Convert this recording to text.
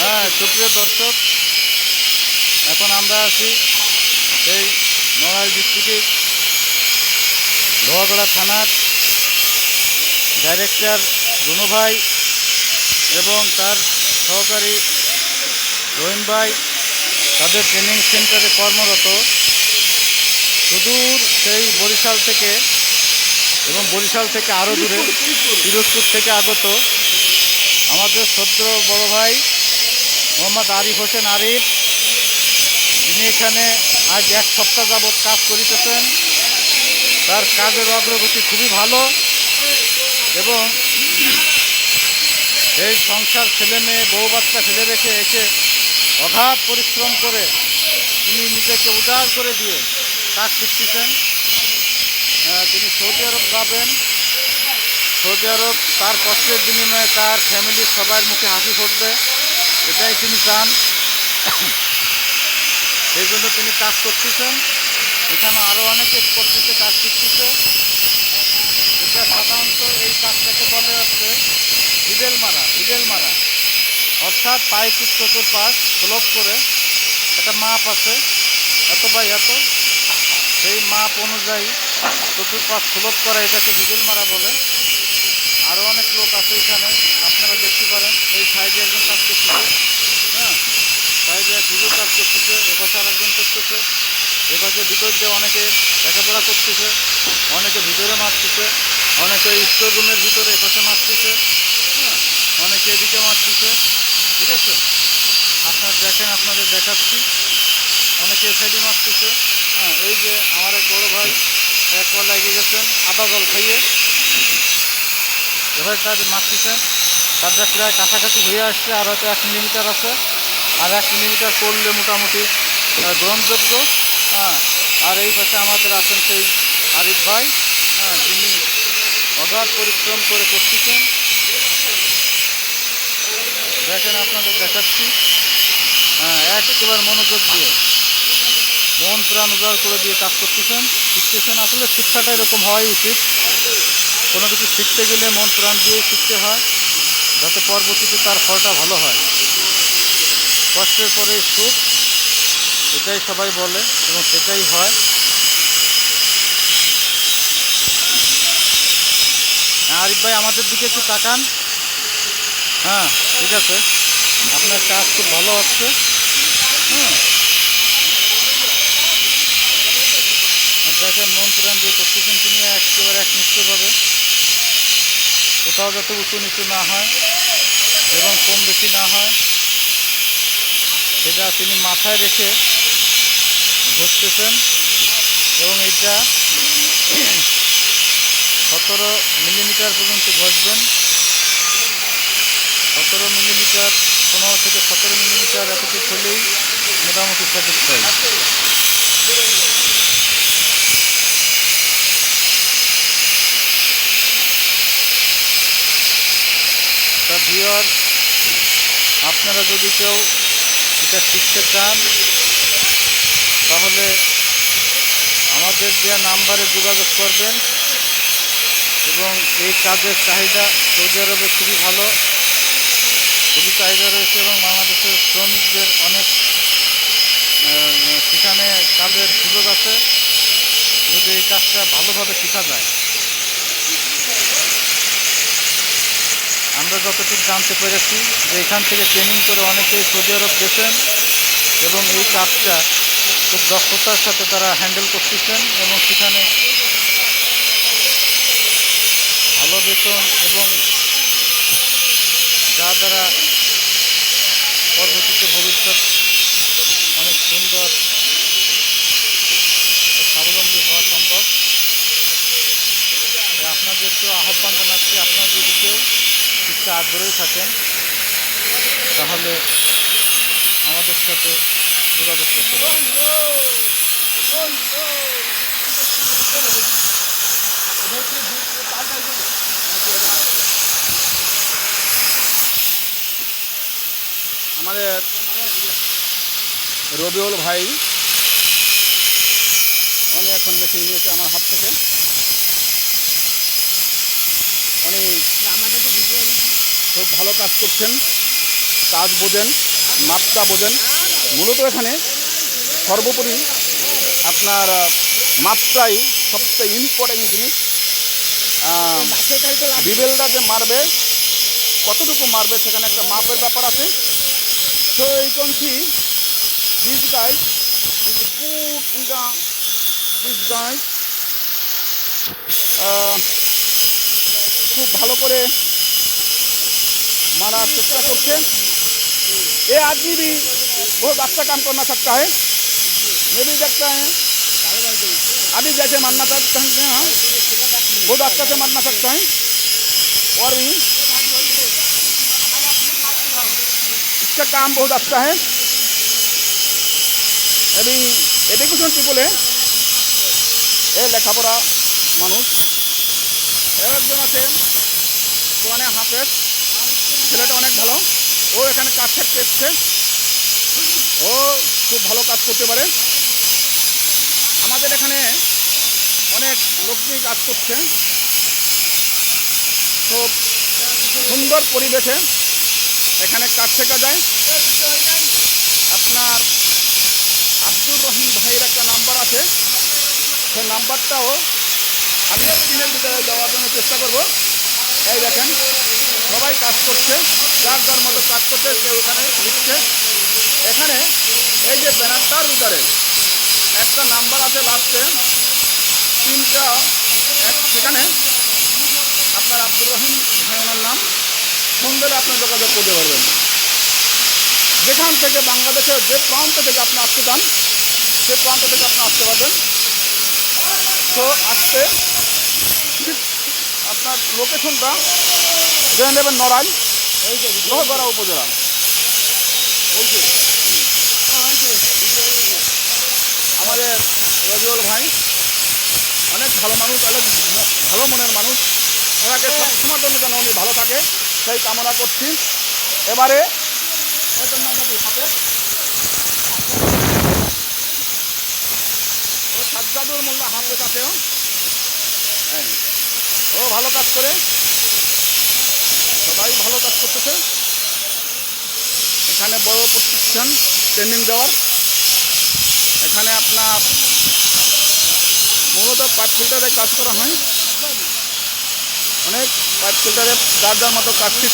হ্যাঁ, সুপ্রিয় দর্শক, এখন আমরা আছি এই নড়াইল ডিস্ট্রিক্টের লোহাগড়া থানার ডাইরেক্টর রুনু ভাই এবং তার সহকারী রহিম ভাই তাদের ট্রেনিং সেন্টারে কর্মরত। সুদূর সেই বরিশাল থেকে এবং বরিশাল থেকে আরও দূরে পিরোজপুর থেকে আগত আমাদের শ্রদ্ধ বড় ভাই মোহাম্মদ আরিফ হোসেন আরিফ, তিনি এখানে আজ 1 সপ্তাহ যাবৎ কাজ করিতেছেন। তার কাজের অগ্রগতি খুবই ভালো এবং এই সংসার ছেলে মেয়ে বউ বাচ্চা ফেলে রেখে এসে অগাধ পরিশ্রম করে তিনি নিজেকে উজাড় করে দিয়ে কাজ শিখতেছেন। তিনি সৌদি আরব যাবেন। সৌদি আরব তার কষ্টের বিনিময়ে তার ফ্যামিলির সবার মুখে হাসি ফুটবে, এটাই তিনি চান। সেই জন্য তিনি কাজ করতেছেন। এখানে আরও অনেকে করতেছে, কাজ শিখতেছে। এটা সাধারণত এই কাজটাকে বলে হচ্ছে ভিডেল মারা, অর্থাৎ পাইপের চতুর্পাশ স্লোপ করে একটা মাপ আছে, এত বাই এত, সেই মাপ অনুযায়ী চতুর্পাশ স্লোপ করা, এটাকে ভিডেল মারা বলে। আরও অনেক লোক আছে এখানে, আপনারা দেখতে পারেন। এই সাইডে একজন কাজ করতেছে, হ্যাঁ, সাইডে এক হুজুর কাজ করতেছে, এপাশে আরেকজন করতেছে, এপাশে ভিতর দিয়ে অনেকে লেখাপড়া করতেছে, অনেকে ভিতরে মারতেছে, অনেকে স্টোর রুমের ভিতরে এপাশে মারতেছে, হ্যাঁ, অনেকে এদিকে মারতেছে। ঠিক আছে, আপনারা দেখেন, আপনাদের দেখাচ্ছি। অনেকে সাইডে মারতেছে। হ্যাঁ, এই যে আমার এক বড় ভাই এক কল এগিয়ে গেছেন আদা জল খাইয়ে, এভাবে তাদের মারতেছেন। তাদের প্রায় কাছাকাছি হয়ে আসছে, আর হয়তো 1 মিলিমিটার আছে, আর 1 মিলিমিটার করলে মোটামুটি গ্রহণযোগ্য। হ্যাঁ, আর এই পাশে আমাদের আছেন সেই আরিফ ভাই, হ্যাঁ, যিনি অগাধ পরিশ্রম করে করতেছেন। দেখেন, আপনাদের দেখাচ্ছি। হ্যাঁ, একেবারে মনোযোগ দিয়ে মন প্রাণ উজাড় করে দিয়ে কাজ করতেছেন, শিখতেছেন। আসলে শিক্ষাটা এরকম হওয়াই উচিত। কোনো কিছু শিখতে গেলে মন প্রাণ দিয়ে শিখতে হয়, যাতে পরবর্তীতে তার ফলটা ভালো হয়। কষ্টের পরে সুখ, এটাই সবাই বলে এবং সেটাই হয়। হ্যাঁ, আরিফ ভাই আমাদের দিকে একটু তাকান। হ্যাঁ, ঠিক আছে, আপনার কাজ খুব ভালো হচ্ছে। দেখেন, মন প্রাণ দিয়ে করতেছেন তিনি একেবারে একনিষ্ঠভাবে। কোথাও যাতে উঁচু নিচু না হয় এবং কম বেশি না হয়, সেটা তিনি মাথায় রেখে ঘষতেছেন। এবং এইটা 17 মিলিমিটার পর্যন্ত ঘষবেন। 17 মিলিমিটার, 15 থেকে 17 মিলিমিটার এতটুকু হলেই মোটামুটি স্যাটিসফাই। তা ভিউয়ার্স, আপনারা যদি কেউ এটা শিখতে চান তাহলে আমাদের দেওয়া নাম্বারে যোগাযোগ করবেন। এবং এই কাজের চাহিদা সৌদি আরবে খুবই ভালো, খুবই চাহিদা রয়েছে এবং বাংলাদেশের শ্রমিকদের অনেক সেখানে কাজের সুযোগ আছে, যদি এই কাজটা ভালোভাবে শেখা যায়। আমরা যতটুকু জানতে পেরেছি যে এখান থেকে ট্রেনিং করে অনেকেই সৌদি আরব গেছেন এবং এই কাজটা খুব দক্ষতার সাথে তারা হ্যান্ডেল করতেছেন এবং সেখানে ভালো বেতন এবং যা দ্বারা পরবর্তীতে ভবিষ্যৎ অনেক সুন্দর স্বাবলম্বী হওয়া সম্ভব। আপনাদেরকেও আহ্বান জানাচ্ছি, আপনারা যদি কেউ শিখতে আগ্রহী থাকেন তাহলে আমাদের সাথে যোগাযোগ করতে পারেন। আমাদের রবিউল ভাই, উনি এখন মেশিন নিয়েছে আমার হাত থেকে। উনি খুব ভালো কাজ করছেন, কাজ বোঝেন, মাপটা বোঝেন। মূলত এখানে সর্বোপরি আপনার মাপটাই সবচেয়ে ইম্পর্টেন্ট জিনিস। বিবেলটা যে মারবে, কতটুকু মারবে সেখানে একটা মাপের ব্যাপার আছে। So you can see these guys is put in the these guys খুব ভালো করে मारार चेष्टा करते। ये आदमी भी बहुत अच्छा काम करना सकता है, ये भी देखते हैं अभी जैसे मारना चाहते हैं, हाँ बहुत अच्छा से मारना सकता है। और भी इसका काम बहुत अच्छा है। अभी एजुकेशन पीपल है, ये लेखापड़ा मानुष একজন আছে কোরআনে হাফেজ, ছেলেটা অনেক ভালো। ও এখানে কাজ শিখতে এসছে, ও খুব ভালো কাজ করতে পারে। আমাদের এখানে অনেক লোকই কাজ করছে, খুব সুন্দর পরিবেশে এখানে কাজ শেখা যায়। আপনার আব্দুর রহিম ভাইয়ের একটা নাম্বার আছে, সেই নাম্বারটাও আমি স্ক্রিনের ভিতরে দেওয়ার জন্য চেষ্টা করব। এই দেখেন সবাই কাজ করছে, যার যার মতো কাজ করছে, কেউ এখানে লিখছে। এখানে এই যে ব্যানারটার ভিতরে একটা নাম্বার আছে বাসছে 3টা 1, সেখানে আপনার আব্দুর রহিম ভাই ওনার নাম, ফোন দিলে আপনি যোগাযোগ করতে পারবেন। যেখান থেকে বাংলাদেশের যে প্রান্ত থেকে আপনি আসতে চান, সে প্রান্ত থেকে আপনি আসতে পারবেন। তো আসতে আপনার লোকেশনটা জেনে নেবেন, নড়াইল লোহগড়া উপজেলা। আমাদের রাজুল ভাই অনেক ভালো মানুষ, অনেক ভালো মনের মানুষ। ওনাকে সবসময়ের জন্য যেন উনি ভালো থাকে সেই কামনা করছি। এবারে সাজ্জাদুল মোল্লা হাফেজ আছে, ও ভালো কাজ করে, সবাই ভালো কাজ করতেছে। এখানে বড় প্রতিষ্ঠান ট্রেনিং দেওয়ার, এখানে আপনার মূলত পাইপ ফিল্টারে কাজ করা হয়। অনেক পাইপ ফিল্টারে যার যার মতো কাজ শিখছে।